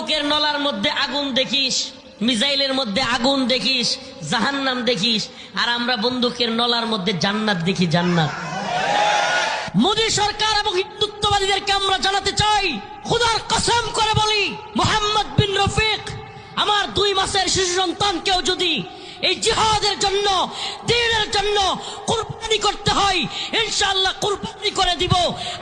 বন্দুকের নলার মধ্যে আগুন দেখিস, মিসাইলের মধ্যে আগুন দেখিস, জাহান্নাম দেখিস, আর আমরা বন্দুকের নলার মধ্যে জান্নাত দেখি, জান্নাত। মোদী সরকার এবং হিন্দুত্ববাদীদেরকে আমরা জানাতে চাই, খোদার কসম করে বলি, মোহাম্মদ বিন রফিক আমার 2 মাসের শিশু সন্তানকেও যদি এই জিহাদের জন্য, দ্বীনের জন্য কুরবানি করতে হয়, ইনশাআল্লাহ কুরবানি করে দিব।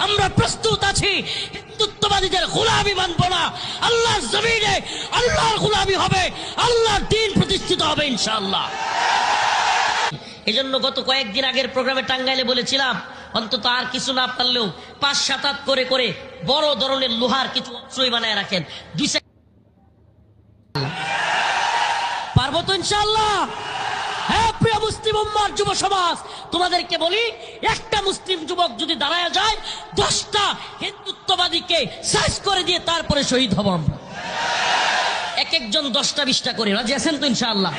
আমরা প্রস্তুত আছি, হিন্দুত্ববাদীদের গোলামি মানব না। আল্লাহর জমিনে আল্লাহর গোলামি হবে, আল্লাহর দ্বীন প্রতিষ্ঠিত হবে ইনশাআল্লাহ। এজন্য গত কয়েকদিন আগের প্রোগ্রামে টাঙ্গাইলে বলেছিলাম, অন্তত আর কিছু না পারলেও 5-7 হাত করে করে বড় ধরনের লোহার কিছু অস্ত্রই বানায় রাখেন। পারবো তো ইনশাআল্লাহ। হ্যাঁ প্রিয় মুসলিম উম্মার যুব সমাজ, তোমাদেরকে বলি, একটা মুসলিম যুবক যদি দাঁড়ায় যায় 10টা হিন্দুত্ববাদীকে সাইজ করে দিয়ে তারপরে শহীদ হব আমরা। এক একজন 10টা 20টা করে, রাজি আছেন তো ইনশাআল্লাহ?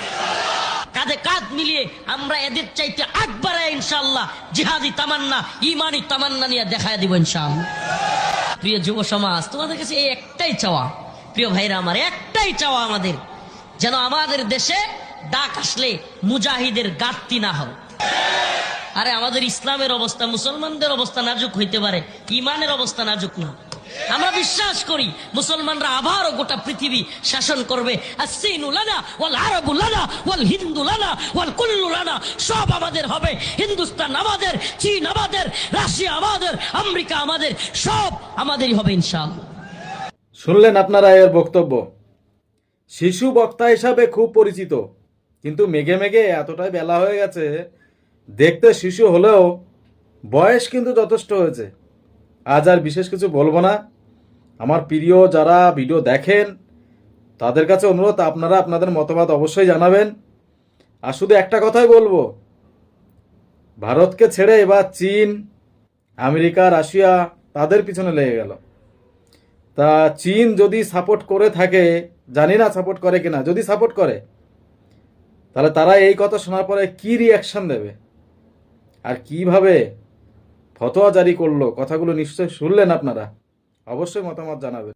কাঁধে কাঁধ মিলিয়ে আমরা এদের চাইতে আগ বাড়ায় ইনশাআল্লাহ জিহাদি তামান্না, ইমানি তামান্না নিয়ে দেখায় দিব ইনশাআল্লাহ। প্রিয় যুব সমাজ, তোমাদের কাছে এই একটাই চাওয়া, প্রিয় ভাইরা আমার, একটাই চাওয়া আমাদের, যেন আমাদের দেশে ডাক আসলে মুজাহিদের গাত্তি না হয়। আরে আমাদের ইসলামের অবস্থা, মুসলমানদের অবস্থা নাজুক হইতে পারে, ইমানের অবস্থা নাজুক না। আমরা বিশ্বাস করি মুসলমানরা আবারও গোটা পৃথিবী শাসন করবে। আসসিনু লানা ওয়াল আরাবু লানা ওয়াল হিন্দু লানা ওয়াল কুল্লু লানা, সব আমাদের হবে। হিন্দুস্তান আমাদের, চীন আমাদের, রাশিয়া আমাদের, আমেরিকা আমাদের, সব আমাদেরই হবে ইনশাআল্লাহ। শুনলেন আপনারা এর বক্তব্য। শিশু বক্তা হিসাবে খুব পরিচিত, কিন্তু মেঘে মেঘে এতটাই বেলা হয়ে গেছে, দেখতে শিশু হলেও বয়স কিন্তু যথেষ্ট হয়েছে। আজ আর বিশেষ কিছু বলবো না। আমার প্রিয় যারা ভিডিও দেখেন তাদের কাছে অনুরোধ, আপনারা আপনাদের মতামত অবশ্যই জানাবেন। আর শুধু একটা কথাই বলবো, ভারতকে ছেড়ে এবার চীন, আমেরিকা, রাশিয়া তাদের পিছনে লেগে গেল। তা চীন যদি সাপোর্ট করে থাকে, জানি না সাপোর্ট করে কিনা, যদি সাপোর্ট করে তাহলে তারা এই কথা শোনার পরে কি রিয়াকশন দেবে আর কিভাবে ফতোয়া জারি করলো, কথাগুলো নিশ্চয়ই শুনলেন আপনারা, অবশ্যই মতামত জানাবেন।